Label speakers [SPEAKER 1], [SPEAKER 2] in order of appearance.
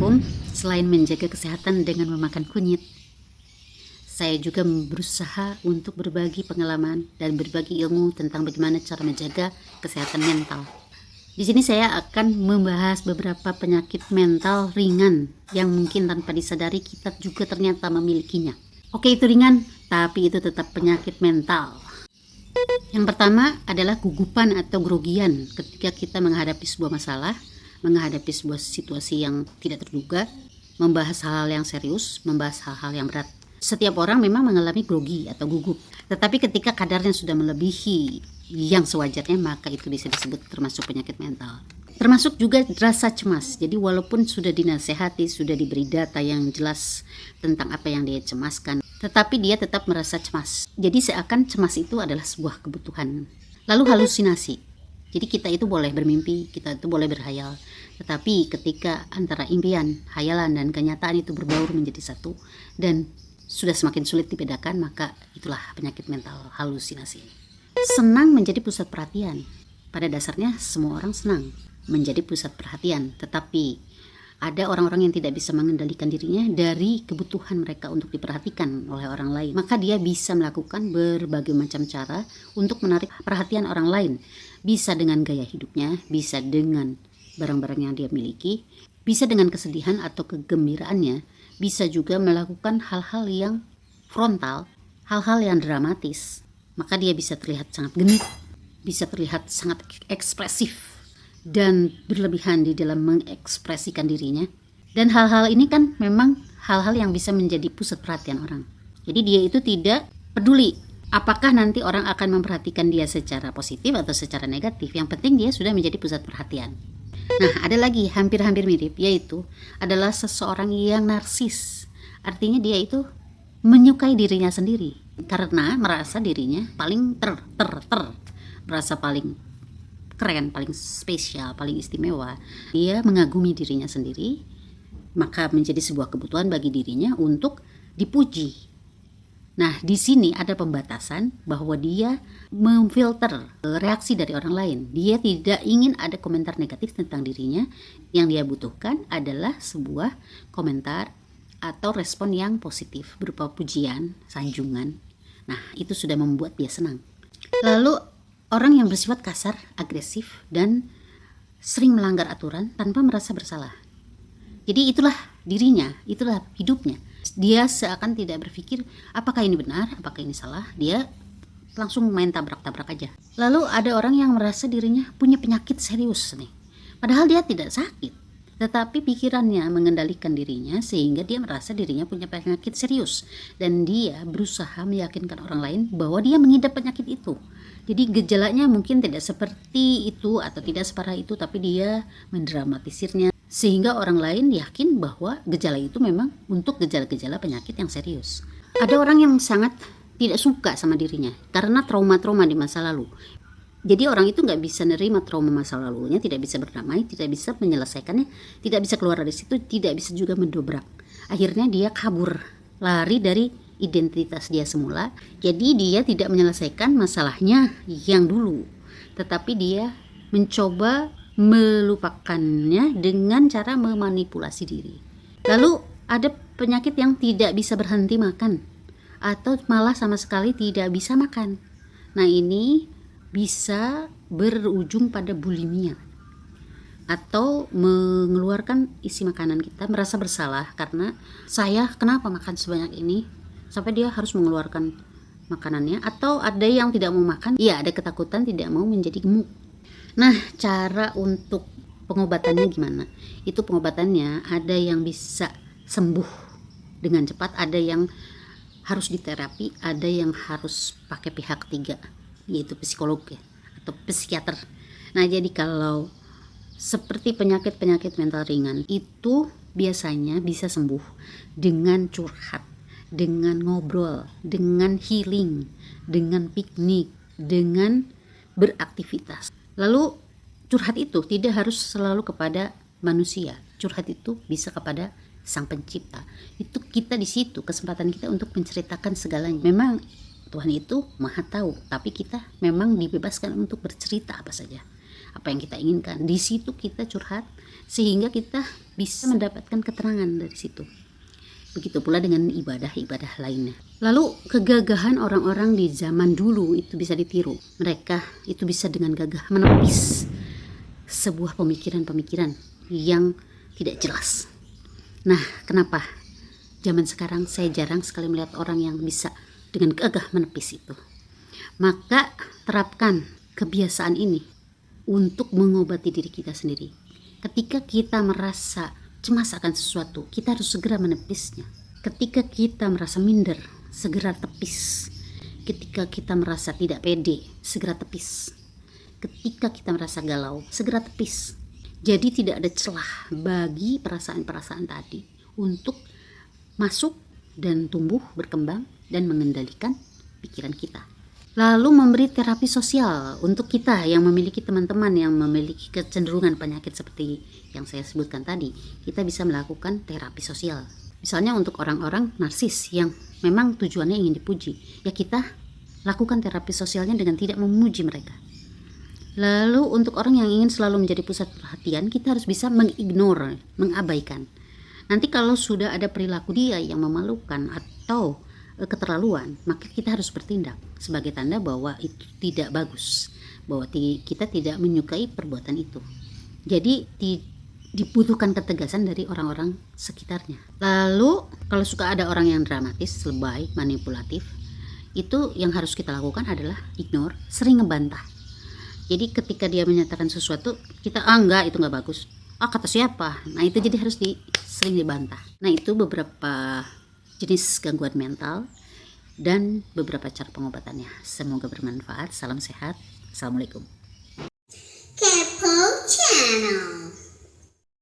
[SPEAKER 1] Assalamualaikum. Selain menjaga kesehatan dengan memakan kunyit, saya juga berusaha untuk berbagi pengalaman dan berbagi ilmu tentang bagaimana cara menjaga kesehatan mental. Di sini saya akan membahas beberapa penyakit mental ringan yang mungkin tanpa disadari kita juga ternyata memilikinya. Oke, itu ringan, tapi itu tetap penyakit mental. Yang pertama adalah gugupan atau grogian ketika kita menghadapi sebuah masalah, menghadapi sebuah situasi yang tidak terduga, membahas hal-hal yang serius, membahas hal-hal yang berat. Setiap orang memang mengalami grogi atau gugup, tetapi ketika kadarnya sudah melebihi yang sewajarnya, maka itu bisa disebut termasuk penyakit mental. Termasuk juga rasa cemas. Jadi walaupun sudah dinasehati, sudah diberi data yang jelas tentang apa yang dia cemaskan, tetapi dia tetap merasa cemas. Jadi seakan cemas itu adalah sebuah kebutuhan. Lalu halusinasi. Jadi kita itu boleh bermimpi, kita itu boleh berhayal. Tetapi ketika antara impian, hayalan, dan kenyataan itu berbaur menjadi satu dan sudah semakin sulit dibedakan, maka itulah penyakit mental, halusinasi. Senang menjadi pusat perhatian. Pada dasarnya semua orang senang menjadi pusat perhatian, tetapi ada orang-orang yang tidak bisa mengendalikan dirinya dari kebutuhan mereka untuk diperhatikan oleh orang lain. Maka dia bisa melakukan berbagai macam cara untuk menarik perhatian orang lain. Bisa dengan gaya hidupnya, bisa dengan barang-barang yang dia miliki, bisa dengan kesedihan atau kegembiraannya, bisa juga melakukan hal-hal yang frontal, hal-hal yang dramatis. Maka dia bisa terlihat sangat genit, bisa terlihat sangat ekspresif dan berlebihan di dalam mengekspresikan dirinya. Dan hal-hal ini kan memang hal-hal yang bisa menjadi pusat perhatian orang. Jadi dia itu tidak peduli apakah nanti orang akan memperhatikan dia secara positif atau secara negatif. Yang penting dia sudah menjadi pusat perhatian. Nah, ada lagi hampir-hampir mirip, yaitu adalah seseorang yang narsis. Artinya dia itu menyukai dirinya sendiri karena merasa dirinya paling merasa paling keren, paling spesial, paling istimewa. Dia mengagumi dirinya sendiri, maka menjadi sebuah kebutuhan bagi dirinya untuk dipuji. Nah, di sini ada pembatasan bahwa dia memfilter reaksi dari orang lain. Dia tidak ingin ada komentar negatif tentang dirinya. Yang dia butuhkan adalah sebuah komentar atau respon yang positif berupa pujian, sanjungan. Nah, itu sudah membuat dia senang. Lalu orang yang bersifat kasar, agresif, dan sering melanggar aturan tanpa merasa bersalah. Jadi itulah dirinya, itulah hidupnya. Dia seakan tidak berpikir apakah ini benar, apakah ini salah. Dia langsung main tabrak-tabrak aja. Lalu ada orang yang merasa dirinya punya penyakit serius nih. Padahal dia tidak sakit, tetapi pikirannya mengendalikan dirinya sehingga dia merasa dirinya punya penyakit serius. Dan dia berusaha meyakinkan orang lain bahwa dia mengidap penyakit itu. Jadi gejalanya mungkin tidak seperti itu atau tidak separah itu, tapi dia mendramatisirnya sehingga orang lain yakin bahwa gejala itu memang untuk gejala-gejala penyakit yang serius. Ada orang yang sangat tidak suka sama dirinya karena trauma-trauma di masa lalu. Jadi orang itu nggak bisa nerima trauma masa lalunya, tidak bisa berdamai, tidak bisa menyelesaikannya, tidak bisa keluar dari situ, tidak bisa juga mendobrak. Akhirnya dia kabur, lari dari identitas dia semula. Jadi dia tidak menyelesaikan masalahnya yang dulu, tetapi dia mencoba melupakannya dengan cara memanipulasi diri. Lalu ada penyakit yang tidak bisa berhenti makan atau malah sama sekali tidak bisa makan. Nah, ini bisa berujung pada bulimia atau mengeluarkan isi makanan kita, merasa bersalah karena saya kenapa makan sebanyak ini sampai dia harus mengeluarkan makanannya. Atau ada yang tidak mau makan, ya ada ketakutan tidak mau menjadi gemuk. Nah, cara untuk pengobatannya gimana? Itu pengobatannya ada yang bisa sembuh dengan cepat, ada yang harus diterapi, ada yang harus pakai pihak ketiga, yaitu psikolog ya, atau psikiater. Nah, jadi kalau seperti penyakit-penyakit mental ringan itu biasanya bisa sembuh dengan curhat, dengan ngobrol, dengan healing, dengan piknik, dengan beraktivitas. Lalu curhat itu tidak harus selalu kepada manusia. Curhat itu bisa kepada Sang Pencipta. Itu kita di situ kesempatan kita untuk menceritakan segalanya. Memang Tuhan itu Maha Tahu, tapi kita memang dibebaskan untuk bercerita apa saja, apa yang kita inginkan. Di situ kita curhat, sehingga kita bisa mendapatkan keterangan dari situ. Begitu pula dengan ibadah-ibadah lainnya. Lalu kegagahan orang-orang di zaman dulu itu bisa ditiru. Mereka itu bisa dengan gagah menepis sebuah pemikiran-pemikiran yang tidak jelas. Nah, kenapa zaman sekarang saya jarang sekali melihat orang yang bisa dengan gagah menepis itu? Maka terapkan kebiasaan ini untuk mengobati diri kita sendiri. Ketika kita merasa cemas akan sesuatu, kita harus segera menepisnya. Ketika kita merasa minder, segera tepis. Ketika kita merasa tidak pede, segera tepis. Ketika kita merasa galau, segera tepis. Jadi tidak ada celah bagi perasaan-perasaan tadi untuk masuk dan tumbuh, berkembang, dan mengendalikan pikiran kita. Lalu memberi terapi sosial untuk kita yang memiliki teman-teman yang memiliki kecenderungan penyakit seperti yang saya sebutkan tadi. Kita bisa melakukan terapi sosial. Misalnya untuk orang-orang narsis yang memang tujuannya ingin dipuji, ya kita lakukan terapi sosialnya dengan tidak memuji mereka. Lalu untuk orang yang ingin selalu menjadi pusat perhatian, kita harus bisa mengignore, mengabaikan. Nanti kalau sudah ada perilaku dia yang memalukan atau keterlaluan, maka kita harus bertindak sebagai tanda bahwa itu tidak bagus, bahwa kita tidak menyukai perbuatan itu. Jadi dibutuhkan ketegasan dari orang-orang sekitarnya. Lalu kalau suka ada orang yang dramatis, lebay, manipulatif, itu yang harus kita lakukan adalah ignore, sering ngebantah. Jadi ketika dia menyatakan sesuatu, kita enggak, itu enggak bagus. Kata siapa? Nah itu jadi harus sering dibantah. Nah itu beberapa jenis gangguan mental dan beberapa cara pengobatannya. Semoga bermanfaat. Salam sehat. Assalamualaikum.
[SPEAKER 2] Kepo Channel.